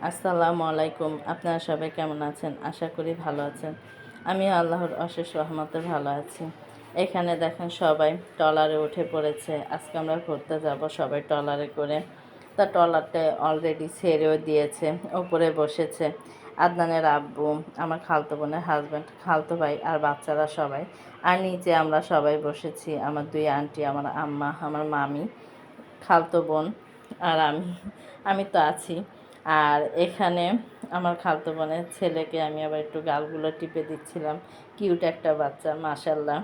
আসসালামু আলাইকুম। আপনারা সবাই কেমন আছেন? আশা করি ভালো আছেন। আমি আল্লাহর অশেষ রহমতে ভালো আছি। এখানে দেখেন সবাই ট্রলারে উঠে পড়েছে। আজকে আমরা ঘুরতে যাব সবাই ট্রলারে করে। তা ট্রলারটা অলরেডি ছেড়েও দিয়েছে। উপরে বসেছে আদনানের আব্বু, আমার খালাতো বোনের হাজব্যান্ড, খালাতো ভাই আর বাচ্চারা সবাই। আর নিচে আমরা সবাই বসেছি। আমার দুই আন্টি, আমার আম্মা, আমার মামি, খালাতো বোন আর আমি তো আছি। আর এখানে আমার খালাতো বোনের ছেলেকে আমি আবার একটু গালগুলো টিপে দিচ্ছিলাম। কিউট একটা বাচ্চা, মাশাল্লাহ।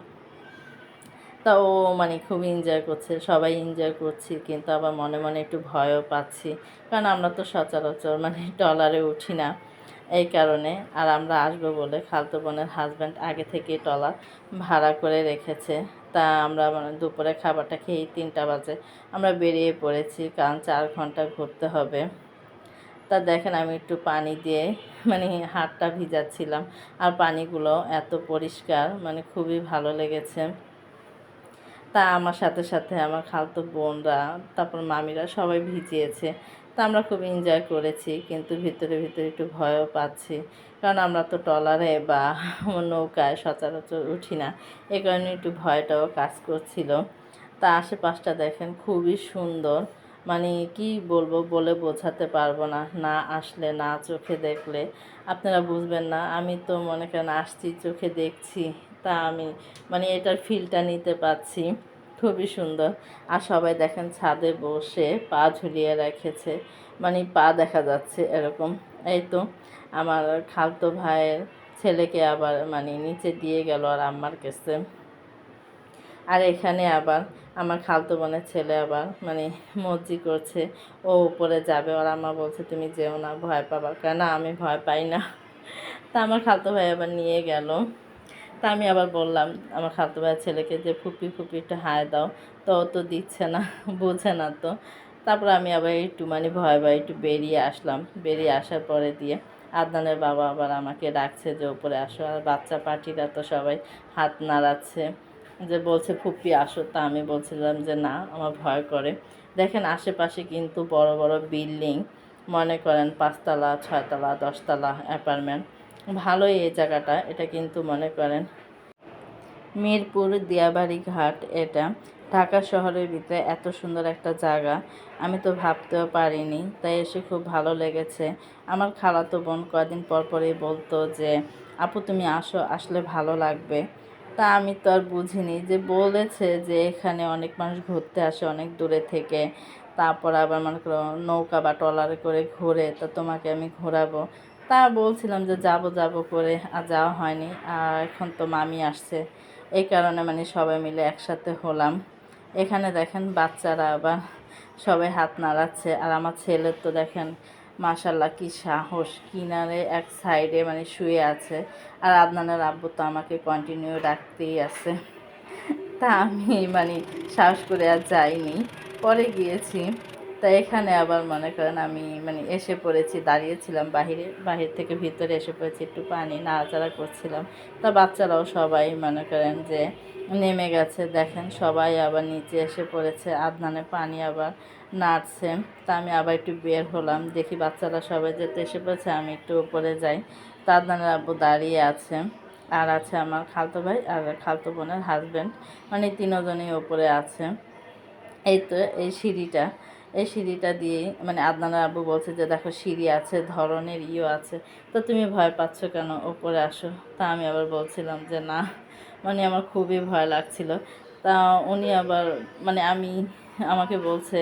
তা ও মানে খুব এনজয় করছে, সবাই এনজয় করছি, কিন্তু আবার মনে মনে একটু ভয়ও পাচ্ছি, কারণ আমরা তো সচরাচর মানে ট্রলারে উঠি না এই কারণে। আর আমরা আসবো বলে খালাতো বোনের হাজব্যান্ড আগে থেকে ট্রলার ভাড়া করে রেখেছে। তা আমরা মানে দুপুরে খাবারটা খেয়েই 3টা বাজে আমরা বেরিয়ে পড়েছি, কারণ 4 ঘন্টা ঘুরতে হবে। তা দেখেন আমি একটু পানি দিয়ে মানে হাতটা ভিজাচ্ছিলাম, আর পানিগুলো এত পরিষ্কার, মানে খুবই ভালো লেগেছে। তা আমার সাথে সাথে আমার খালাতো বোনরা, তারপর মামিরা সবাই ভিজিয়েছে। তা আমরা খুব এনজয় করেছি, কিন্তু ভিতরে ভিতরে একটু ভয়ও পাচ্ছি, কারণ আমরা তো ট্রলারে বা নৌকায় সচরাচর উঠি না, এ কারণে একটু ভয়টাও কাজ করছিল। তা আশেপাশটা দেখেন খুবই সুন্দর, মানে কি বলবো, বলে বোঝাতে পারবো না, না আসলে না চোখে দেখলে আপনারা বুঝবেন না। আমি তো মনে করেন আসছি, চোখে দেখছি, তা আমি মানে এটার ফিলটা নিতে পারছি। খুবই সুন্দর। আর সবাই দেখেন ছাদে বসে পা ঝুলিয়ে রেখেছে, মানে পা দেখা যাচ্ছে এরকম। এই তো আমার খালাতো ভাইয়ের ছেলেকে আবার মানে নিচে দিয়ে গেল আর আম্মার কাছে। আর এখানে আবার আমার খালাতো বোনের ছেলে আবার মানে মজ্জি করছে, ও উপরে যাবে। আর আম্মা বলছে তুমি যেও না, ভয় পাবা। কেন আমি ভয় পাই না। তা আমার খালাতো ভাই আবার নিয়ে গেল। তা আমি আবার বললাম আমার খালাতো ভাইয়ের ছেলেকে যে ফুপি ফুপি একটু হায় দাও, তো ও তো দিচ্ছে না, বোঝে না তো। তারপর আমি আবার একটু মানে ভয় ভয় একটু বেরিয়ে আসলাম। বেরিয়ে আসার পরে দিয়ে আদনানের বাবা আবার আমাকে ডাকছে যে উপরে আসো, আর বাচ্চা পার্টিরা তো সবাই হাত নাড়াচ্ছে, যে বলছে ফুপি আসো। তা আমি বলছিলাম যে না, আমার ভয় করে। দেখেন আশেপাশে কিন্তু বড় বড় বিল্ডিং, মনে করেন 5তলা 6তলা 10তলা অ্যাপার্টমেন্ট। ভালোই এই জায়গাটা, এটা কিন্তু মনে করেন মিরপুর দিয়াবাড়ি ঘাট। এটা ঢাকা শহরের ভিতরে এত সুন্দর একটা জায়গা আমি তো ভাবতেও পারিনি, তাই এসে খুব ভালো লেগেছে। আমার খালাতো বোন কদিন পর পরই বলতো যে আপু তুমি আসো, আসলে ভালো লাগবে। তা আমি তো আর বুঝিনি, যে বলেছে যে এখানে অনেক মানুষ ঘুরতে আসে অনেক দূরে থেকে, তারপর আবার মনে করো নৌকা বা ট্রলারে করে ঘোরে, তা তোমাকে আমি ঘোরাবো। তা বলছিলাম যে যাব যাব করে, আর যাওয়া হয়নি। আর এখন তো মামি আসছে, এই কারণে মানে সবাই মিলে একসাথে হলাম। এখানে দেখেন বাচ্চারা আবার সবাই হাত নাড়াচ্ছে, আর আমার ছেলের তো দেখেন মাশাল্লাহ কি সাহস, কিনারে এক সাইডে মানে শুয়ে আছে। আর আদনানের আব্বু তো আমাকে কন্টিনিউ ডাকতেই আছে। তা আমি মানে সাহস করে আর যাইনি, পরে গিয়েছি। তা এখানে আবার মনে করেন আমি মানে এসে পড়েছি, দাঁড়িয়েছিলাম বাহিরে, বাহির থেকে ভিতরে এসে পড়েছি, একটু পানি নাড়াচাড়া করছিলাম। তা বাচ্চারাও সবাই মনে করেন যে নেমে গেছে। দেখেন সবাই আবার নিচে এসে পড়েছে, আদনানে পানি আবার নাড়ছে। তা আমি আবার একটু বের হলাম, দেখি বাচ্চারা সবাই যেতে এসে পড়েছে, আমি একটু উপরে যাই। তা আদনানের আব্বু দাঁড়িয়ে আছে, আর আছে আমার খালাতো ভাই আর খালাতো বোনের হাজব্যান্ড, মানে তিনজনই ওপরে আছে। এই তো এই সিঁড়িটা দিয়ে মানে আদনানের আব্বু বলছে যে দেখো সিঁড়ি আছে, ধরনের আছে, তো তুমি ভয় পাচ্ছ কেন, ওপরে আসো। তা আমি আবার বলছিলাম যে না, মানে আমার খুবই ভয় লাগছিল। তা উনি আবার মানে আমাকে বলছে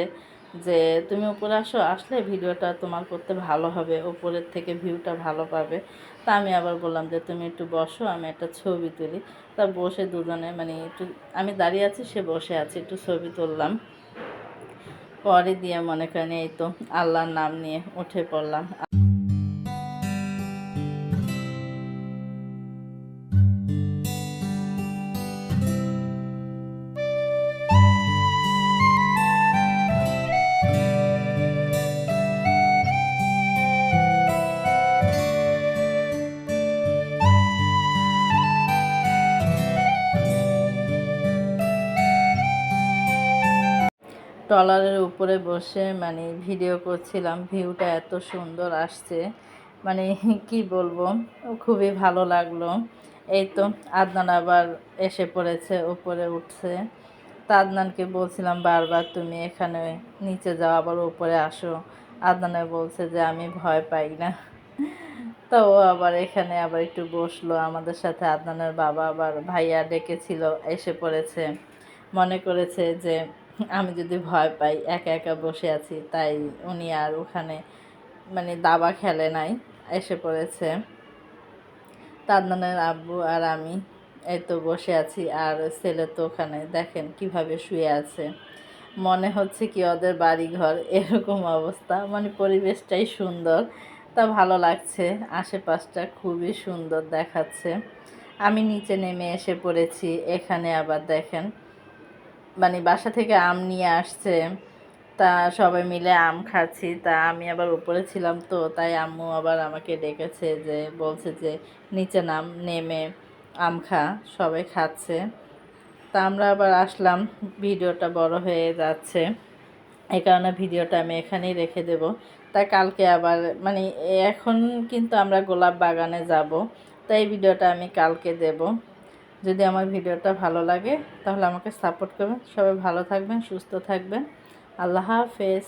যে তুমি উপরে আসো, আসলে ভিডিওটা তোমার করতে ভালো হবে, উপরের থেকে ভিউটা ভালো পাবে। তা আমি আবার বললাম যে তুমি একটু বসো, আমি একটা ছবি তুলি। তা বসে দুজনে মানে একটু, আমি দাঁড়িয়ে আছি, সে বসে আছে, একটু ছবি তুললাম। পরে দিয়ে মনে করেন এই তো আল্লাহর নাম নিয়ে উঠে পড়লাম। ট্রলারের উপরে বসে মানে ভিডিও করছিলাম, ভিউটা এত সুন্দর আসছে, মানে কি বলবো, খুবই ভালো লাগলো। এই তো আদনান আবার এসে পড়েছে, উপরে উঠছে। তা আদনানকে বলছিলাম বারবার তুমি এখানে নিচে যাও, আবার উপরে আসো। আদনানে বলছে যে আমি ভয় পাই না। তো ও আবার এখানে আবার একটু বসলো আমাদের সাথে। আদনানের বাবা আবার ভাইয়া ডেকেছিল, এসে পড়েছে। মনে করেছে যে আমি যদি ভয় পাই, একা একা বসে আছি, তাই উনি আর ওখানে মানে দাবা খেলে নাই, এসে পড়েছে। আদনানের আব্বু আর আমি এই তো বসে আছি, আর ছেলে তো ওখানে দেখেন কিভাবে শুয়ে আছে। মনে হচ্ছে কি ওদের বাড়িঘর, এরকম অবস্থা, মানে পরিবেশটাই সুন্দর, তা ভালো লাগছে। আশেপাশটা খুবই সুন্দর দেখাচ্ছে। আমি নিচে নেমে এসে পড়েছি। এখানে আবার দেখেন মানে বাসা থেকে আম নিয়ে আসছে, তা সবাই মিলে আম খাচ্ছি। তা আমি আবার উপরে ছিলাম, তো তাই আম্মু আবার আমাকে ডেকেছে, যে বলছে যে নিচে নাম, নেমে আম খা, সবাই খাচ্ছে। তা আমরা আবার আসলাম, ভিডিওটা বড় হয়ে যাচ্ছে, এই কারণে ভিডিওটা আমি এখানেই রেখে দেব। তাই কালকে আবার মানে এখন কিন্তু আমরা গোলাপ বাগানে যাব, তাই এই ভিডিওটা আমি কালকে দেব। যদি আমার ভিডিওটা ভালো লাগে তাহলে আমাকে সাপোর্ট করবেন। সবাই ভালো থাকবেন, সুস্থ থাকবেন। আল্লাহ হাফেজ।